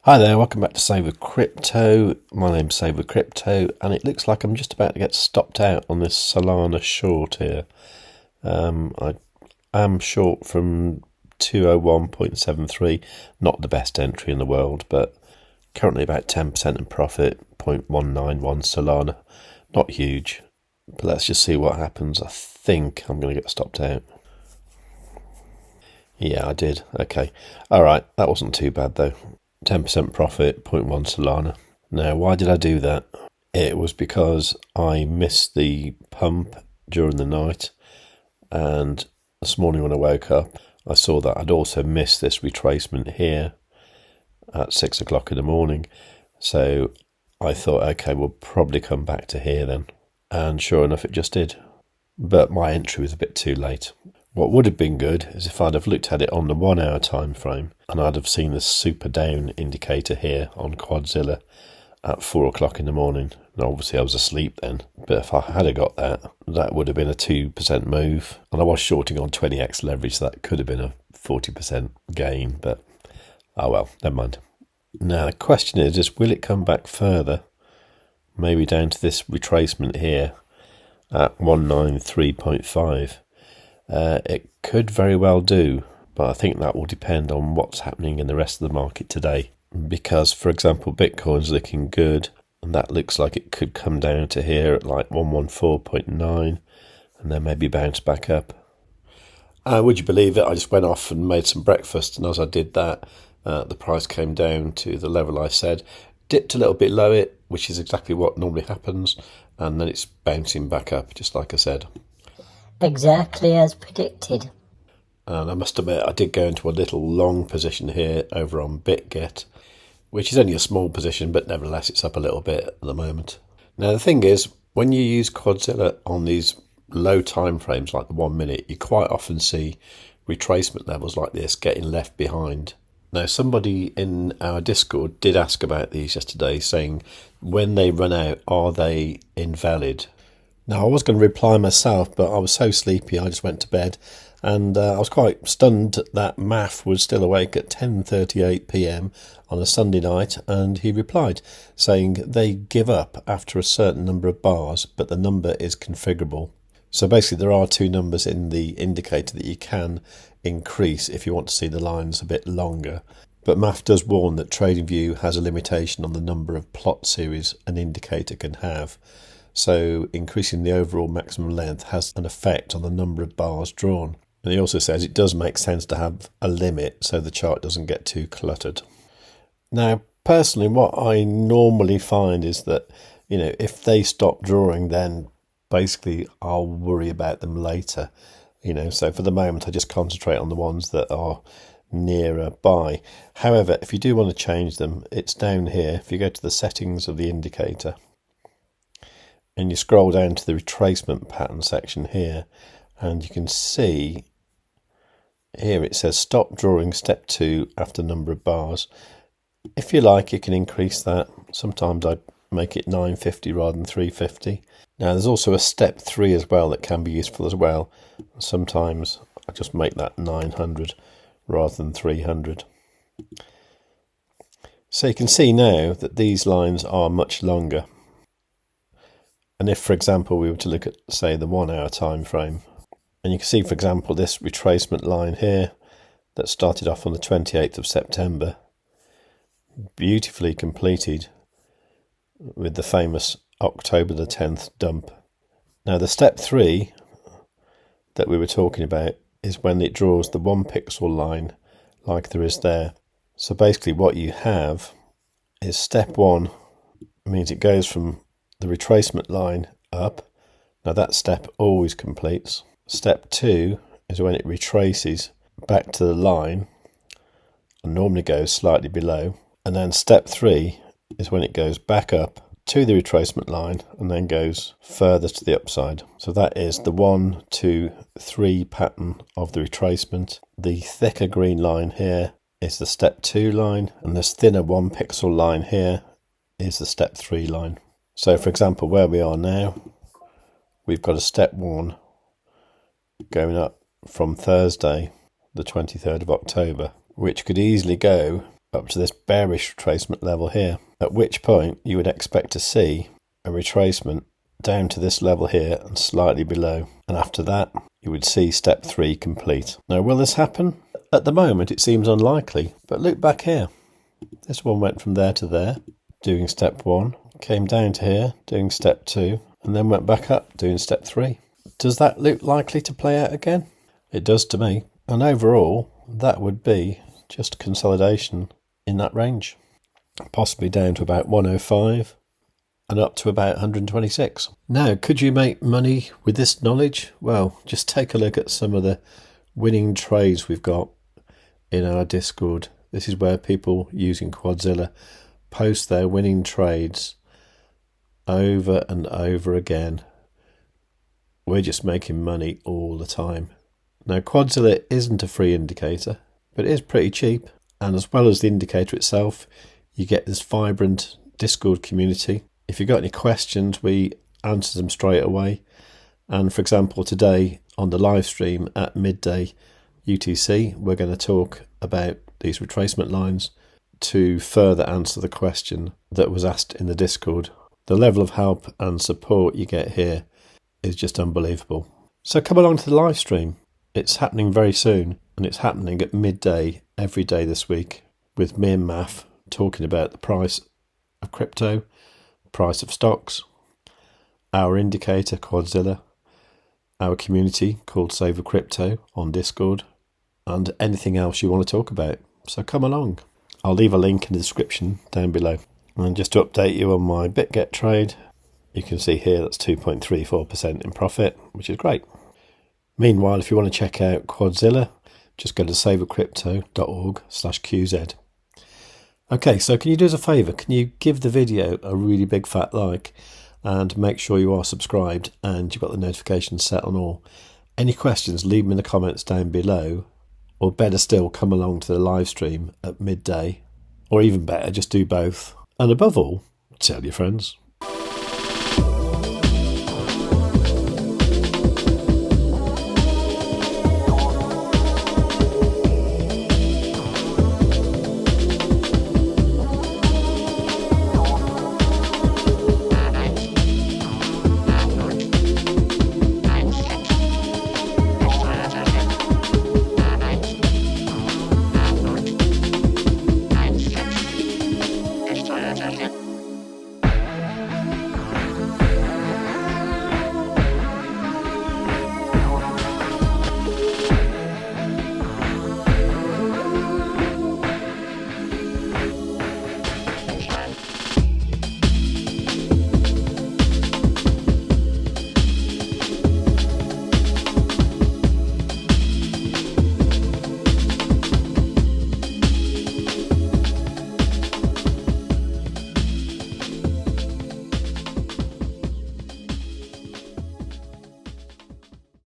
Hi there, welcome back to SaveWithCrypto. My name's SaveWithCrypto, and it looks like I'm just about to get stopped out on this Solana short here. I am short from 201.73, not the best entry in the world, but currently about 10% in profit, 0.191 Solana. Not huge, but let's just see what happens. I think I'm going to get stopped out. Yeah, I did. Okay. All right, that wasn't too bad though. 10% profit, 0.1 Solana. Now, why did I do that? It was because I missed the pump during the night, and this morning when I woke up, I saw that I'd also missed this retracement here at 6 o'clock in the morning. So I thought, okay, we'll probably come back to here then. And sure enough, it just did. But my entry was a bit too late. What would have been good is if I'd have looked at it on the 1 hour time frame, and I'd have seen the super down indicator here on Quadzilla at 4 o'clock in the morning. And obviously I was asleep then, but if I had got that, that would have been a 2% move. And I was shorting on 20x leverage, so that could have been a 40% gain, but oh well, never mind. Now the question is will it come back further? Maybe down to this retracement here at 193.5. It could very well do, but I think that will depend on what's happening in the rest of the market today. Because, for example, Bitcoin's looking good, and that looks like it could come down to here at like 114.9, and then maybe bounce back up. Would you believe it? I just went off and made some breakfast, and as I did that, the price came down to the level I said, dipped a little bit below it, which is exactly what normally happens, and then it's bouncing back up, just like I said. Exactly as predicted. And I must admit, I did go into a little long position here over on BitGet, which is only a small position, but nevertheless, it's up a little bit at the moment. Now, the thing is, when you use Quadzilla on these low time frames, like the 1 minute, you quite often see retracement levels like this getting left behind. Now, somebody in our Discord did ask about these yesterday, saying when they run out, are they invalid? Now, I was going to reply myself, but I was so sleepy I just went to bed, and I was quite stunned that Maff was still awake at 10:38 p.m. on a Sunday night, and he replied saying they give up after a certain number of bars, but the number is configurable. So basically there are two numbers in the indicator that you can increase if you want to see the lines a bit longer. But Maff does warn that TradingView has a limitation on the number of plot series an indicator can have. So increasing the overall maximum length has an effect on the number of bars drawn. And he also says it does make sense to have a limit so the chart doesn't get too cluttered. Now, personally, what I normally find is that, if they stop drawing, then basically I'll worry about them later. So for the moment, I just concentrate on the ones that are nearer by. However, if you do want to change them, it's down here. If you go to the settings of the indicator, and you scroll down to the retracement pattern section here, and you can see here it says stop drawing step 2 after number of bars. If you like, you can increase that. Sometimes I make it 950 rather than 350. Now there's also a step 3 as well that can be useful as well. Sometimes I just make that 900 rather than 300. So you can see now that these lines are much longer. And if, for example, we were to look at, say, the 1 hour time frame, and you can see, for example, this retracement line here that started off on the 28th of September, beautifully completed with the famous October the 10th dump. Now, the step 3 that we were talking about is when it draws the 1 pixel line like there is there. So basically what you have is step 1 means it goes from the retracement line up. Now that step always completes. Step 2 is when it retraces back to the line and normally goes slightly below. And then step 3 is when it goes back up to the retracement line and then goes further to the upside. So that is the 1, 2, 3 pattern of the retracement. The thicker green line here is the step 2 line, and this thinner 1 pixel line here is the step 3 line. So, for example, where we are now, we've got a step 1 going up from Thursday, the 23rd of October, which could easily go up to this bearish retracement level here, at which point you would expect to see a retracement down to this level here and slightly below. And after that, you would see step 3 complete. Now, will this happen? At the moment, it seems unlikely, but look back here. This one went from there to there, doing step 1, came down to here, doing step 2, and then went back up, doing step 3. Does that look likely to play out again? It does to me. And overall, that would be just consolidation in that range, possibly down to about 105 and up to about 126. Now, could you make money with this knowledge? Well, just take a look at some of the winning trades we've got in our Discord. This is where people using Quadzilla post their winning trades over and over again. We're just making money all the time. Now, Quadzilla isn't a free indicator, but it is pretty cheap. And as well as the indicator itself, you get this vibrant Discord community. If you've got any questions, we answer them straight away. And for example, today on the live stream at midday UTC, we're going to talk about these retracement lines to further answer the question that was asked in the Discord. The level of help and support you get here is just unbelievable. So come along to the live stream. It's happening very soon, and it's happening at midday every day this week with me and Maff talking about the price of crypto, price of stocks, our indicator Quadzilla, our community called SaveWithCrypto on Discord, and anything else you want to talk about. So come along. I'll leave a link in the description down below. And just to update you on my BitGet trade, you can see here that's 2.34% in profit, which is great. Meanwhile, if you want to check out Quadzilla, just go to savewithcrypto.org/QZ. Okay, so can you do us a favour? Can you give the video a really big fat like and make sure you are subscribed and you've got the notifications set on all? Any questions, leave them in the comments down below, or better still, come along to the live stream at midday, or even better, just do both. And above all, tell your friends.